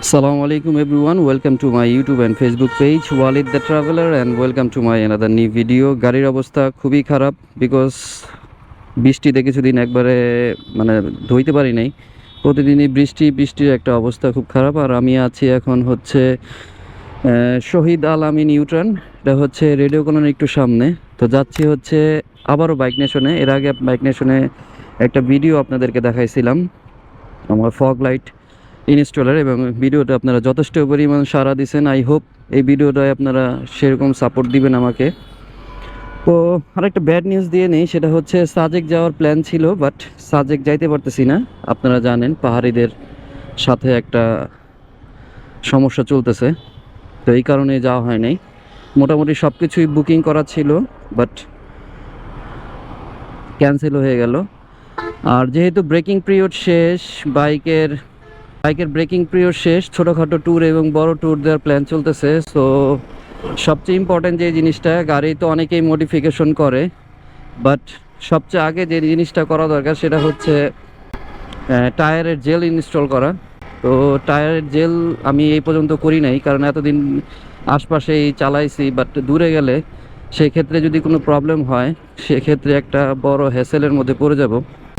Assalamu alaikum everyone, welcome to my YouTube and Facebook page Walid the Traveler and welcome to my another new video. গাড়ির অবস্থা খুবই খারাপ because বৃষ্টিতে কিছুদিন একবারে ধুইতে পারি নাই। প্রতিদিনই বৃষ্টির একটা অবস্থা খুব খারাপ। আর আমি আছি এখন হচ্ছে শহীদ আল আমিন ইউটার্ন, এটা হচ্ছে রেডিও কলোনির একটু সামনে। তো যাচ্ছি হচ্ছে আবারও বাইক নেশনে। এর আগে বাইক নেশনে একটা ভিডিও আপনাদেরকে দেখাইছিলাম আমার ফগ লাইট ইনস্টলার, এবং ভিডিওটা আপনারা যথেষ্ট পরিমাণ সাড়া দিয়েছেন। আই হোপ এই ভিডিওটায় আপনারা সেরকম সাপোর্ট দিবেন আমাকে। তো আরেকটা ব্যাড নিউজ দিয়ে নেই, সেটা হচ্ছে সাজেক যাওয়ার প্ল্যান ছিল, বাট সাজেক যাইতে পারতেছি না। আপনারা জানেন পাহাড়িদের সাথে একটা সমস্যা চলতেছে, তো এই কারণে যাওয়া হয় নাই। মোটামুটি সব কিছুই বুকিং করা ছিল, বাট ক্যান্সেল হয়ে গেল। আর যেহেতু ব্রেকিং পিরিয়ড শেষ, বাইকের ব্রেকিং পিরিয়ড শেষ, ছোটোখাটো ট্যুর এবং বড় ট্যুর দেওয়ার প্ল্যান চলতেছে। সো সবচেয়ে ইম্পর্ট্যান্ট যে জিনিসটা, গাড়ি তো অনেকেই মডিফিকেশন করে, বাট সবচেয়ে আগে যে জিনিসটা করা দরকার সেটা হচ্ছে টায়ারের জেল ইনস্টল করা। তো টায়ারের জেল আমি এই পর্যন্ত করি নাই, কারণ এতদিন আশপাশেই চালাইছি, বাট দূরে গেলে সেক্ষেত্রে যদি কোনো প্রবলেম হয় সেক্ষেত্রে একটা বড় হ্যাসেলের মধ্যে পড়ে যাব।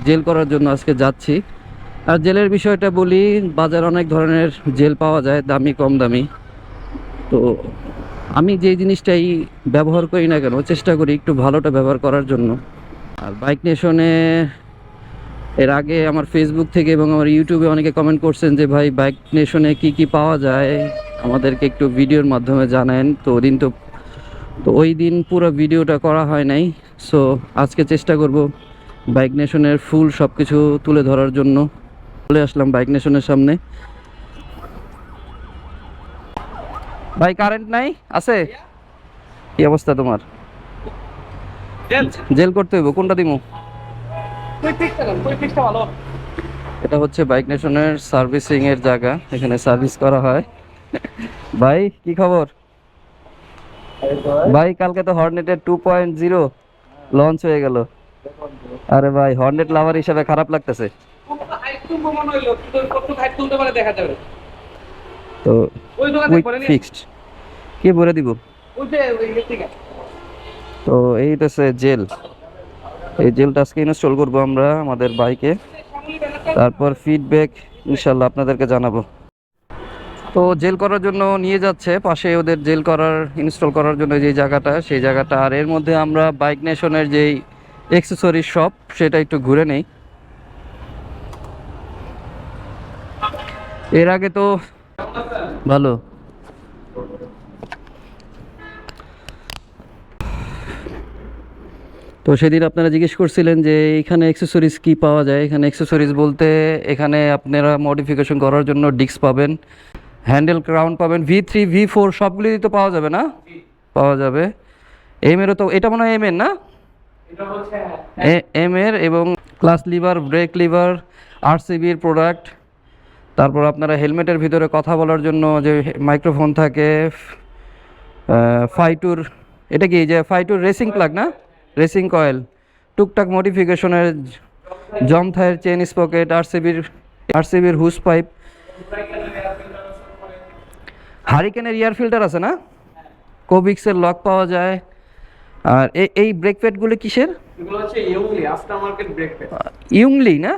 জেল করার জন্য আজকে যাচ্ছি। আর জেলের বিষয়টা বলি, বাজার অনেক ধরনের জেল পাওয়া যায়, দামি কম দামি। তো আমি যে জিনিসটাই ব্যবহার করি না কেন, চেষ্টা করি একটু ভালোটা ব্যবহার করার জন্য। আর বাইক নেশনে এর আগে আমার ফেসবুক থেকে এবং আমার ইউটিউবে অনেকে কমেন্ট করছেন যে ভাই বাইক নেশনে কি পাওয়া যায় আমাদেরকে একটু ভিডিওর মাধ্যমে জানান। তো ওই দিন পুরো ভিডিওটা করা হয় নাই। সো আজকে চেষ্টা করব বাইক নেশনের ফুল সব কিছু তুলে ধরার জন্য। চলে আসলাম বাইক নেশনের সামনে। ভাই কারেন্ট নাই আছে? কি অবস্থা তোমার? জেল করতে হইব, কোনটা দিমু? এটা হচ্ছে বাইক নেশনের সার্ভিসিং এর জায়গা, এখানে সার্ভিস করা হয়। ভাই কি খবর? ভাই কালকে তো হর্নেটের 2.0 লঞ্চ হয়ে গেল। আরে ভাই হর্নেট লাভার হিসাবে খারাপ লাগতেছে। তো ফিক্সড কি ভরে দিব? তো এইটাছে জেল, এই জেলটা আজকে ইনস্টল করবো আমরা আমাদের বাইকে, তারপর ফিডব্যাক ইনশাল্লাহ আপনাদেরকে জানাবো। তো জেল করার জন্য নিয়ে যাচ্ছে পাশে, ওদের জেল করার ইনস্টল করার জন্য যে জায়গাটা, সেই জায়গাটা। আর এর মধ্যে আমরা বাইক নেশনের যেই অ্যাক্সেসরিজ শপ সেটা একটু ঘুরে নেই। এর আগে তো ভালো। তো সেদিন আপনারা জিজ্ঞেস করছিলেন যে এখানে অ্যাক্সেসরিজ কি পাওয়া যায়। এখানে অ্যাক্সেসরিজ বলতে এখানে আপনারা মডিফিকেশন করার জন্য ডিস্ক পাবেন, হ্যান্ডেল ক্রাউন পাবেন, V3 V4 সবগুলোই তো পাওয়া যাবে না? পাওয়া যাবে। এমেরও তো, এটা মনে হয় এমের না? এমের, এবং ক্লাস লিভার, ব্রেক লিভার, RCBর প্রোডাক্ট। তারপর আপনারা হেলমেটের ভিতরে কথা বলার জন্য যে মাইক্রোফোন থাকে, ফাইটুর, এটা কি যে ফাইটুর রেসিং প্লাগ না, রেসিং কয়েল, টুকটাক মডিফিকেশনের জম থায়ের চেন স্পকেট, RCBর হুস পাইপ, হারিকেনের এয়ার ফিল্টার আছে না, কোবিক্সের লক পাওয়া যায়। আর এই ব্রেক প্যাডগুলো কিসের? ইউংলি না,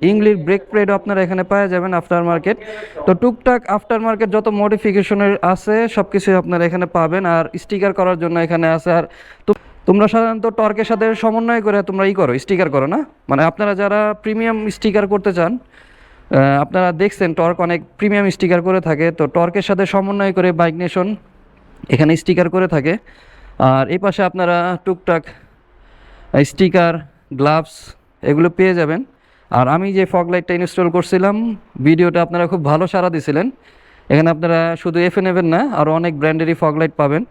ইংলির ব্রেক প্যাডও আপনারা এখানে পাওয়া যাবেন আফটার মার্কেট। তো টুকটাক আফটার মার্কেট যত মডিফিকেশনের আছে সব কিছুই আপনারা এখানে পাবেন। আর স্টিকার করার জন্য এখানে আছে। আর তোমরা সাধারণত টর্কের সাথে সমন্বয় করে তোমরা স্টিকার করো না? আপনারা যারা প্রিমিয়াম স্টিকার করতে চান, আপনারা দেখছেন টর্ক অনেক প্রিমিয়াম স্টিকার করে থাকে। তো টর্কের সাথে সমন্বয় করে বাইক নেশন এখানে স্টিকার করে থাকে। আর এই পাশে আপনারা টুকটাক স্টিকার, গ্লাভস এগুলো পেয়ে যাবেন। আর আমি যে ফগ লাইটটা ইনস্টল করছিলাম, ভিডিওটা আপনারা খুব ভালো সাড়া দিয়েছিলেন। এখানে আপনারা শুধু FNF না, আরও অনেক ব্র্যান্ডেরই ফগ লাইট পাবেন।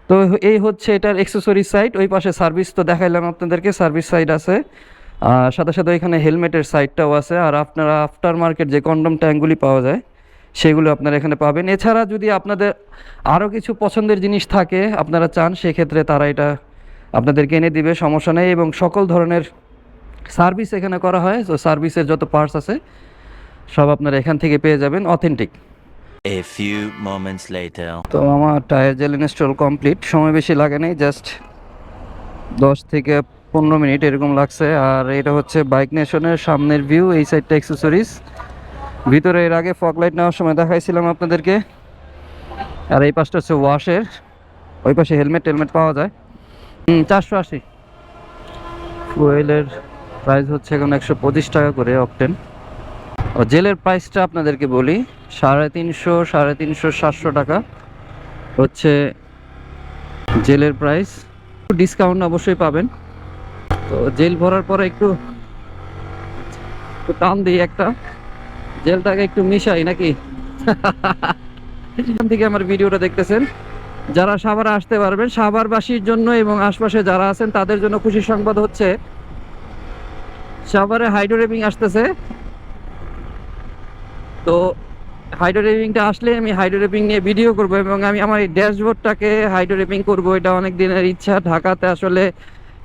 তো এই হচ্ছে এটার অ্যাক্সেসরিজ সাইড। ওই পাশে সার্ভিস তো দেখাইলাম আপনাদেরকে, সার্ভিস সাইড আছে। আর সাথে সাথে এখানে হেলমেটের সাইডটাও আছে। আর আপনারা আফটার মার্কেট যে কন্ডম ট্যাঙ্কগুলি পাওয়া যায় সেগুলো আপনারা এখানে পাবেন। এছাড়া যদি আপনাদের আরও কিছু পছন্দের জিনিস থাকে আপনারা চান, সেক্ষেত্রে তারা এটা আপনাদেরকে এনে দিবে, সমস্যা নেই। এবং সকল ধরনের সার্ভিস এখানে করা হয়। তো সার্ভিসের যত পার্টস আছে সব আপনারা এখান থেকে পেয়ে যাবেন authentic. A few moments later. তো আমার টায়ার জেল ইনস্টল কমপ্লিট, সময় বেশি লাগে নাই, জাস্ট 10 থেকে 15 মিনিট এরকম লাগছে। আর এটা হচ্ছে বাইক নেশনের সামনের ভিউ, এই সাইডটা অ্যাক্সেসরিজ। ভিতরে এর আগে ফগ লাইট নেওয়ার সময় দেখাইছিলাম আপনাদেরকে। আর এই পাশটা হচ্ছে ওয়াশের, ওই পাশে হেলমেট টেলমেট পাওয়া যায়। 480। ফুয়েলের প্রাইস হচ্ছে এখন 125 টাকা করে অকটেন। ও জেলের প্রাইসটা আপনাদেরকে বলি, 350, 700 টাকা হচ্ছে জেলের প্রাইস। ডিসকাউন্ট অবশ্যই পাবেন। তো জেল ভরার পরে একটু টান দিই, একটা জেলটাকে একটু মিশাই নাকি। এখান থেকে আমার ভিডিওটা দেখতেছেন, যারা সাভারে আসতে পারবেন, সাভারবাসীর জন্য এবং আশপাশে যারা আছেন তাদের জন্য খুশির সংবাদ হচ্ছে সাভারে হাইড্রো রেপিং আসতেছে। তো হাইড্রো রেপিংটা আসলে আমি হাইড্রো রেপিং নিয়ে ভিডিও করব এবং আমি আমার এই ড্যাশবোর্ডটাকে হাইড্রো রেপিং করব। এটা অনেক দিনের ইচ্ছা। ঢাকাতে আসলে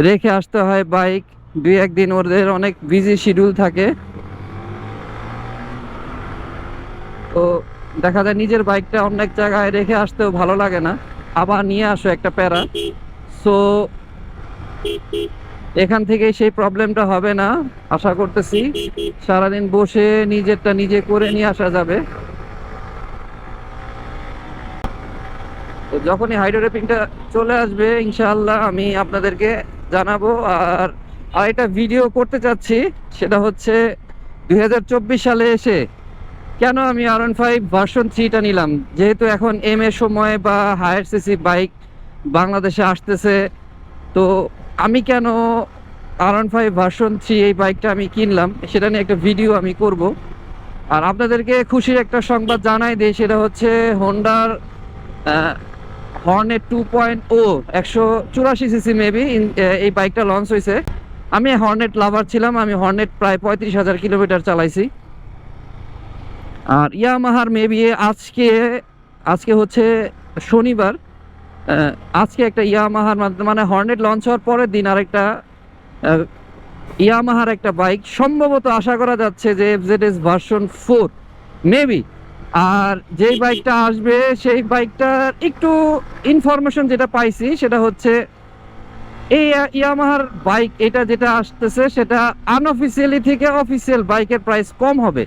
রেখে আসতে হয় বাইক, 2-1 দিন ওদের অনেক বিজি শিডিউল থাকে। তো দেখা যায় নিজের বাইকটা অনেক জায়গায় রেখে আসতেও ভালো লাগে না, আবার নিয়ে আসো একটা প্যারা। সো এখান থেকে সেই প্রবলেমটা হবে না আশা করতেছি। সারাদিন বসে নিজেরটা নিজে করে নিয়ে আসা যাবে। তো যখনই হাইড্রো রেপিংটা চলে আসবে ইনশাআল্লাহ আমি আপনাদেরকে জানাবো। আর আরেকটা ভিডিও করতে চাচ্ছি, সেটা হচ্ছে 2024 সালে এসে কেন আমি R15 ভার্সন 3টা নিলাম। যেহেতু এখন এম এ সময় বা হায়ার সিসি বাইক বাংলাদেশে আসতেছে, তো আমি কেন R15 ভার্সন 3 এই বাইকটা আমি কিনলাম সেটা নিয়ে একটা ভিডিও আমি করব। আর আপনাদেরকে খুশির একটা সংবাদ জানাই দিই, সেটা হচ্ছে হোন্ডার হর্নেট 2.0 184 সিসি মেবি এই বাইকটা লঞ্চ হয়েছে। আমি হর্নেট লাভার ছিলাম, আমি হর্নেট প্রায় 35,000 কিলোমিটার চালাইছি। আর ইয়ামাহার মেবি আজকে হচ্ছে শনিবার, আজকে একটা ইয়ামাহার মানে হর্নেট লঞ্চ হওয়ার পরের দিন আরেকটা ইয়ামাহার একটা বাইক সম্ভবত আশা করা যাচ্ছে যে FZS ভার্সন 4 মেবি। আর যেই বাইকটা আসবে সেই বাইকটার একটু ইনফরমেশন যেটা পাইছি সেটা হচ্ছে এই ইয়ামাহার বাইক এটা যেটা আসতেছে সেটা আনঅফিসিয়ালি থেকে অফিসিয়াল বাইকের প্রাইস কম হবে।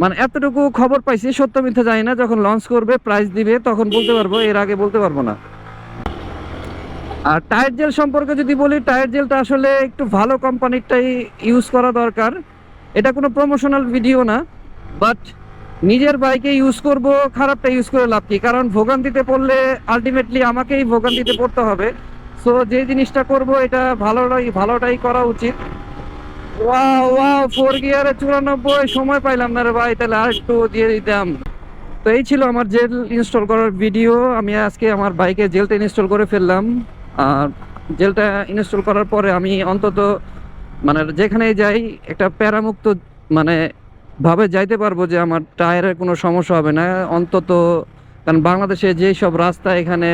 মানে এতটুকু খবর পাইছি, সত্য মিথ্যা জানি না। যখন লঞ্চ করবে প্রাইস দিবে তখন বলতে পারবো, এর আগে বলতে পারবো না। আর টায়ার জেল সম্পর্কে যদি বলি, টায়ার জেলটা আসলে একটু ভালো কোম্পানিরটাই ইউজ করা দরকার। এটা কোনো প্রমোশনাল ভিডিও না, বাট নিজের বাইকে ইউজ করব, খারাপটা ইউজ করে লাভ কি? কারণ ভোগান্তিতে পড়লে আলটিমেটলি আমাকেই ভোগান্তিতে পড়তে হবে। সো যে জিনিসটা করব এটা ভালোটাই করা উচিত। ওয়াও ওয়াও 4 গিয়ারে 94, সময় পাইলাম না রে ভাই, তাহলে আর একটু দিয়ে দিতাম। তো এই ছিল আমার জেল ইনস্টল করার ভিডিও। আমি আজকে আমার বাইকে জেলটা ইনস্টল করে ফেললাম। আর জেলটা ইনস্টল করার পরে আমি অন্তত মানে যেখানেই যাই একটা প্যারামুক্ত মানে ভাবে যাইতে পারবো, যে আমার টায়ারের কোনো সমস্যা হবে না অন্তত। কারণ বাংলাদেশে যেই সব রাস্তা, এখানে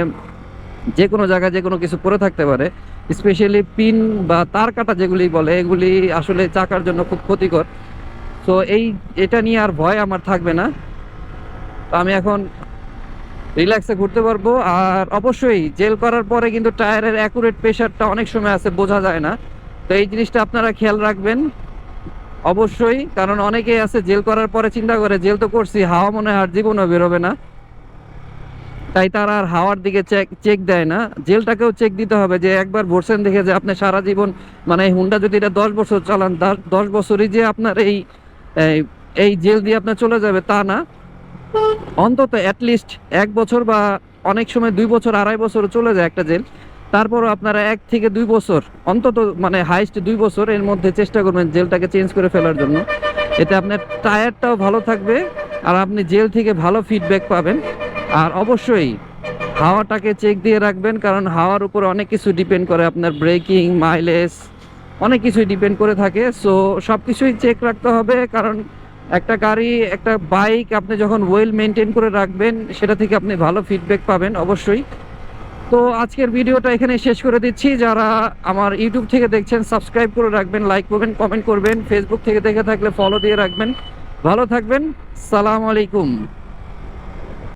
যে কোনো জায়গায় যে কোনো কিছু পড়ে থাকতে পারে, স্পেশালি পিন বা তার কাটা যেগুলি বলে, এগুলি আসলে চাকার জন্য খুব ক্ষতিকর। তো এটা নিয়ে আর ভয় আমার থাকবে না। তো আমি এখন রিল্যাক্সে ঘুরতে পারবো। আর অবশ্যই জেল করার পরে কিন্তু টায়ারের অ্যাকুরেট প্রেশারটা অনেক সময় আছে, বোঝা যায় না। তো এই জিনিসটা আপনারা খেয়াল রাখবেন অবশ্যই, কারণ অনেকেই আছে জেল করার পরে চিন্তা করে জেল তো করছি, হাওয়া মনে হয় আর জীবনও বেরোবে না, তাই তারা আর হাওয়ার দিকে চেক দেয় না। জেলটাকেও চেক দিতে হবে, যে একবার ভরছেন দেখে যে আপনি সারা জীবন মানে হুন্ডা যদি এটা 10 বছর চালান, 10 বছরই যে আপনার এই জেল দিয়ে আপনার চলে যাবে তা না। অন্তত অ্যাটলিস্ট 1 বছর বা অনেক সময় 2 বছর 2.5 বছর চলে যায় একটা জেল। তারপরও আপনারা 1 থেকে 2 বছর অন্তত, মানে হাইস্ট 2 বছর এর মধ্যে চেষ্টা করবেন জেলটাকে চেঞ্জ করে ফেলার জন্য। এতে আপনার টায়ারটাও ভালো থাকবে আর আপনি জেল থেকে ভালো ফিডব্যাক পাবেন। আর অবশ্যই হাওয়াটাকে চেক দিয়ে রাখবেন, কারণ হাওয়ার উপর অনেক কিছু ডিপেন্ড করে, আপনার ব্রেকিং, মাইলেজ, অনেক কিছুই ডিপেন্ড করে থাকে। সো সব কিছুই চেক রাখতে হবে, কারণ একটা গাড়ি, একটা বাইক আপনি যখন ওয়েল মেনটেন করে রাখবেন সেটা থেকে আপনি ভালো ফিডব্যাক পাবেন অবশ্যই। তো আজকের ভিডিওটা এখানে শেষ করে দিচ্ছি। যারা আমার ইউটিউব থেকে দেখছেন সাবস্ক্রাইব করে রাখবেন, লাইক করবেন, কমেন্ট করবেন। ফেসবুক থেকে দেখে থাকলে ফলো দিয়ে রাখবেন। ভালো থাকবেন। সালাম আলাইকুম।